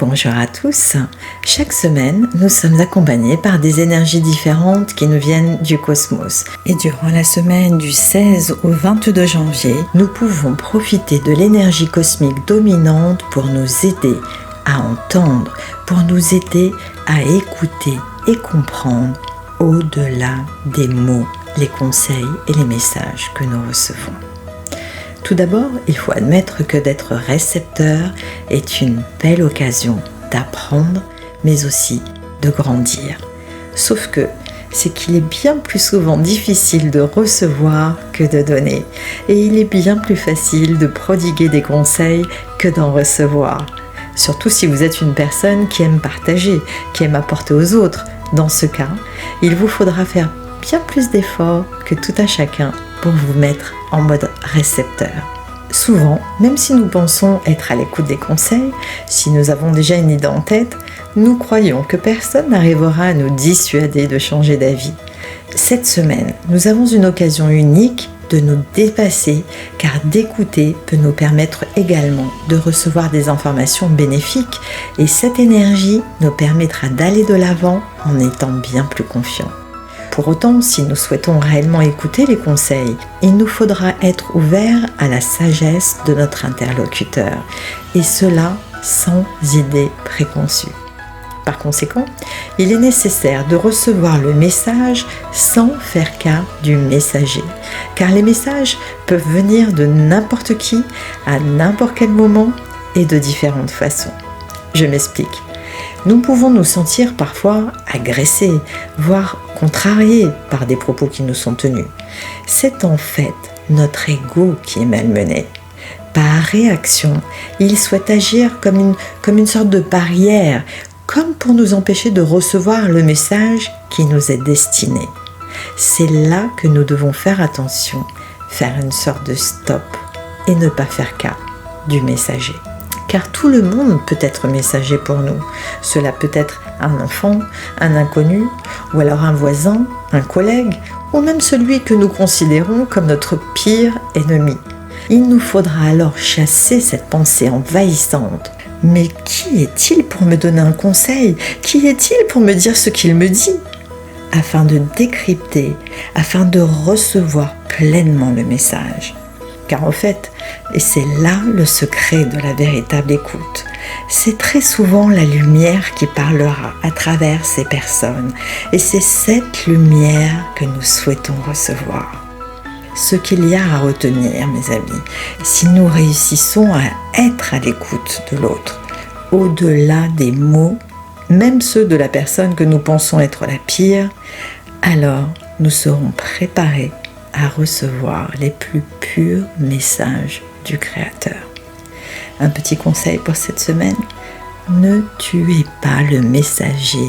Bonjour à tous. Chaque semaine, nous sommes accompagnés par des énergies différentes qui nous viennent du cosmos. Et durant la semaine du 16 au 22 janvier, nous pouvons profiter de l'énergie cosmique dominante pour nous aider à entendre, pour nous aider à écouter et comprendre au-delà des mots, les conseils et les messages que nous recevons. Tout d'abord, il faut admettre que d'être récepteur est une belle occasion d'apprendre, mais aussi de grandir. Sauf que c'est qu'il est bien plus souvent difficile de recevoir que de donner. Et il est bien plus facile de prodiguer des conseils que d'en recevoir. Surtout si vous êtes une personne qui aime partager, qui aime apporter aux autres. Dans ce cas, il vous faudra faire bien plus d'efforts que tout un chacun pour vous mettre en mode récepteur. Souvent, même si nous pensons être à l'écoute des conseils, si nous avons déjà une idée en tête, nous croyons que personne n'arrivera à nous dissuader de changer d'avis. Cette semaine, nous avons une occasion unique de nous dépasser, car d'écouter peut nous permettre également de recevoir des informations bénéfiques, et cette énergie nous permettra d'aller de l'avant en étant bien plus confiants. Pour autant, si nous souhaitons réellement écouter les conseils, il nous faudra être ouverts à la sagesse de notre interlocuteur, et cela sans idée préconçue. Par conséquent, il est nécessaire de recevoir le message sans faire cas du messager, car les messages peuvent venir de n'importe qui, à n'importe quel moment et de différentes façons. Je m'explique. Nous pouvons nous sentir parfois agressés, voire contrariés par des propos qui nous sont tenus. C'est en fait notre ego qui est malmené. Par réaction, il souhaite agir comme une sorte de barrière, comme pour nous empêcher de recevoir le message qui nous est destiné. C'est là que nous devons faire attention, faire une sorte de stop et ne pas faire cas du messager. Car tout le monde peut être messager pour nous. Cela peut être un enfant, un inconnu, ou alors un voisin, un collègue, ou même celui que nous considérons comme notre pire ennemi. Il nous faudra alors chasser cette pensée envahissante. Mais qui est-il pour me donner un conseil? Qui est-il pour me dire ce qu'il me dit? Afin de décrypter, afin de recevoir pleinement le message. Car en fait, et c'est là le secret de la véritable écoute, c'est très souvent la lumière qui parlera à travers ces personnes. Et c'est cette lumière que nous souhaitons recevoir. Ce qu'il y a à retenir, mes amis, si nous réussissons à être à l'écoute de l'autre, au-delà des mots, même ceux de la personne que nous pensons être la pire, alors nous serons préparés à recevoir les plus purs messages du Créateur. Un petit conseil pour cette semaine, ne tuez pas le messager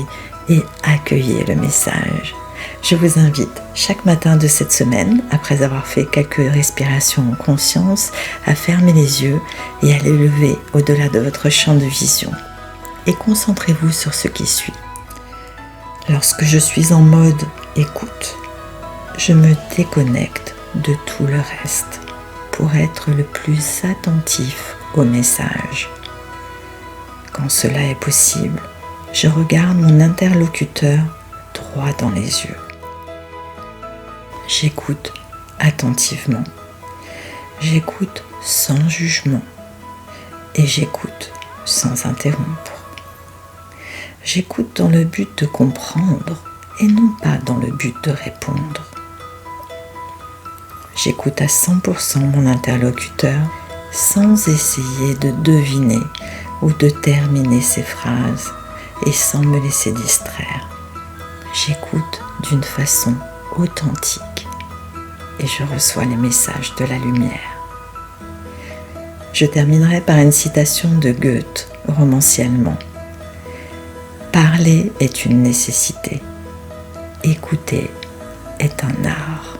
et accueillez le message. Je vous invite chaque matin de cette semaine, après avoir fait quelques respirations en conscience, à fermer les yeux et à les lever au-delà de votre champ de vision. Et concentrez-vous sur ce qui suit. Lorsque je suis en mode écoute, je me déconnecte de tout le reste pour être le plus attentif au message. Quand cela est possible, je regarde mon interlocuteur droit dans les yeux. J'écoute attentivement. J'écoute sans jugement et j'écoute sans interrompre. J'écoute dans le but de comprendre et non pas dans le but de répondre. J'écoute à 100% mon interlocuteur sans essayer de deviner ou de terminer ses phrases et sans me laisser distraire. J'écoute d'une façon authentique et je reçois les messages de la lumière. Je terminerai par une citation de Goethe, romancier allemand. Parler est une nécessité. Écouter est un art.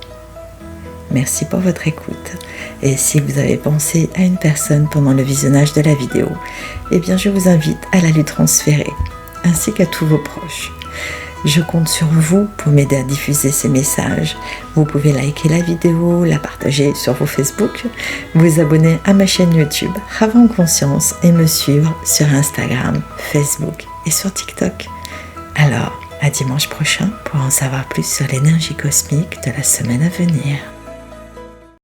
Merci pour votre écoute. Et si vous avez pensé à une personne pendant le visionnage de la vidéo, eh bien je vous invite à la lui transférer, ainsi qu'à tous vos proches. Je compte sur vous pour m'aider à diffuser ces messages. Vous pouvez liker la vidéo, la partager sur vos Facebook, vous abonner à ma chaîne YouTube Rave en Conscience et me suivre sur Instagram, Facebook et sur TikTok. Alors, à dimanche prochain pour en savoir plus sur l'énergie cosmique de la semaine à venir.